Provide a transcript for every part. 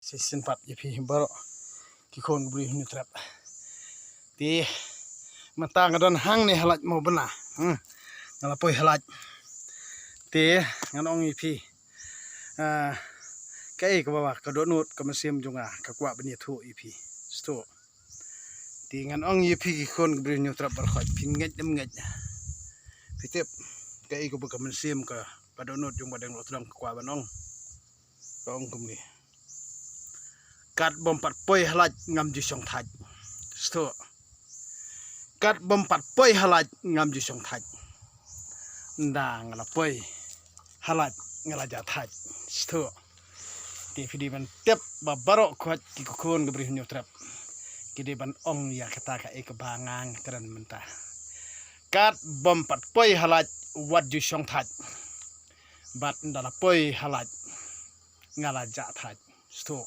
season 4 EP baru kikon beri new trap ti mata ngadan hang ni halat mau benar ngalapoi halat ti nganong EP kai ke bawah ke donut ke mesim juga ke kuat beni thu EP sto ti nganong EP kikon beri new trap berkhot pinget demnget pitip kai ke buka mesim ke padonut jung badang lo terang ke kuat banong tong kumni kat bompat poi halat ngam ju song thaj sto kat bompat poi halat ngam ju song thaj ndang la poi halat ngalaja thaj sto ti fidi ban tep ba barok khot ki kon gebri nyu trap kide ban ong ya kata ka ek bangang keren mentah kat bompat poi halat wat ju song thaj bat ndala poi halat ngalaja thaj sto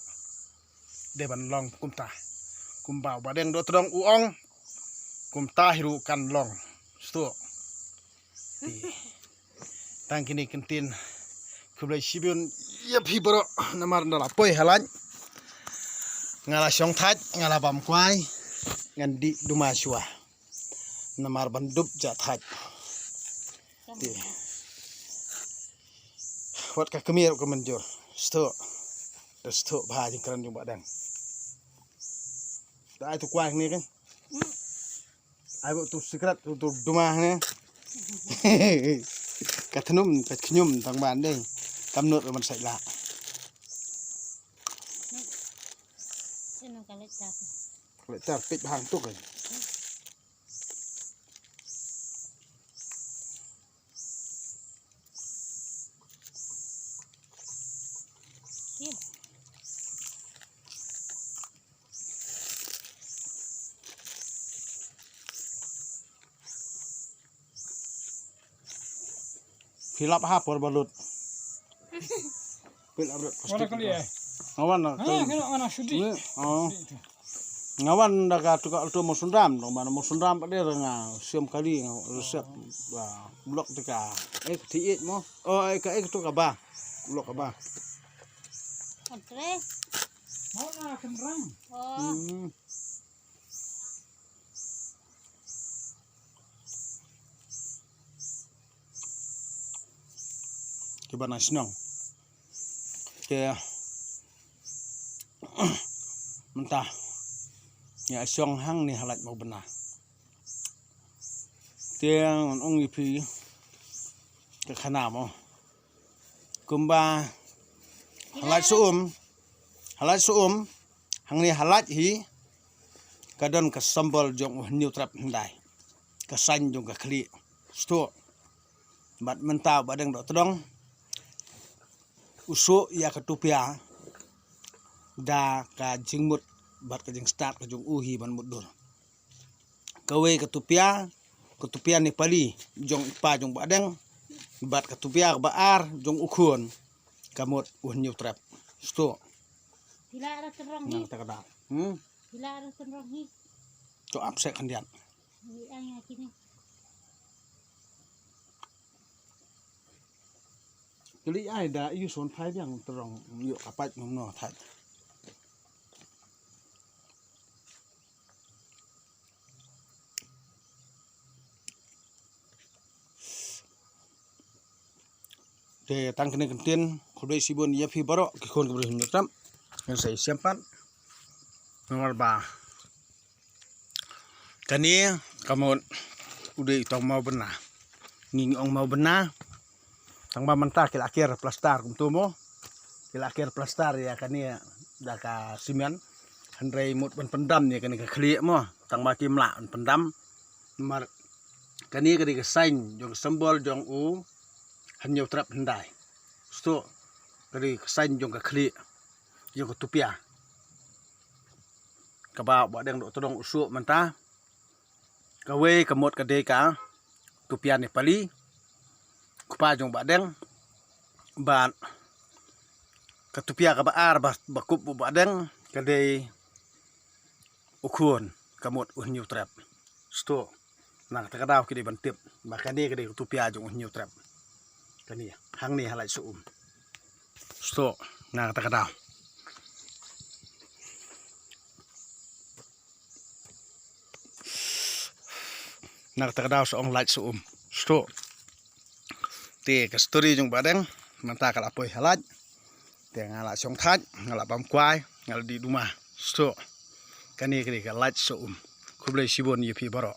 deban long kumta kumba badeng do todong uong kumta hiru kan long sto ti tang kini kentin kublai sibun ya pibro namar ndala poi halan ngala song thaj ngala bam kwai ngandi duma shua namar bandup ja thaj ti wat ka kemir ko menjur sto bha jing keren jung badang ai tu quay này cái ai bộ tu secret tu duma này cả thunum cả khnyum thằng bạn đây cầm nốt rồi mình sạch lạ lại ta pít hàng tục rồi hilap hapor balut pilap Mana kali ya? ngawan Kena mana sudi? ngawan daga tukak tu musundam dong mana musundam pada renga siam kali resep blok tika tiit mo tu kaba blok kaba Mana kenrang? Kiba na sinong kaya mentah ya siong hang ni halat mau benar tiang ong ipi ke khana mo kumba halat suum hang ni halat hi kadon ke sambal jong new trap ndai ke san jong ke kli sto bat mentah badeng dok tedong usuk ya ketupia da ka jingmut bat ka jing start ka jung uhi ban mudur kawe ketupia ni pali jong pa jong badeng bat ketupia baar jong ukhun kamut new trap sto Bila ada terang nang ta kada Bila ada terang ni. to apse kandian Ni ay kini. kali ai da yu son phai yang terong yu kapat ngom no thai de tang kene kentin khodoi sibon ya phi baro ki khon ke bri tram yang sai siampan nomor ba kani kamu udah tong mau benar nging ong mau benar tang ba mentah kila akhir plastar kumtumo kila akhir plastar ya kani daka simen handrei mut pendam ni kani ke khli mo tang ba kimla pendam mar kani ke sain jong sembol jong u hanyo trap hendai sto kani sain jong ke khli yo ke tupia ka ba deng do todong usuk mentah kawe kamot ka deka tupia ni pali kupa jong badeng ban katupia ka baar bakup badeng kadai ukhun kamot new trap sto nang takadaw kidi bantip makani kadai katupia jong new trap kani hang ni halai suum sto nang takadaw nak takdaw sa ong light suum sto te ka story jong badeng manta kala poi halat te ngala song that ngala bam kwai ngal di rumah sto kani ka light suum kublai sibon yepi baro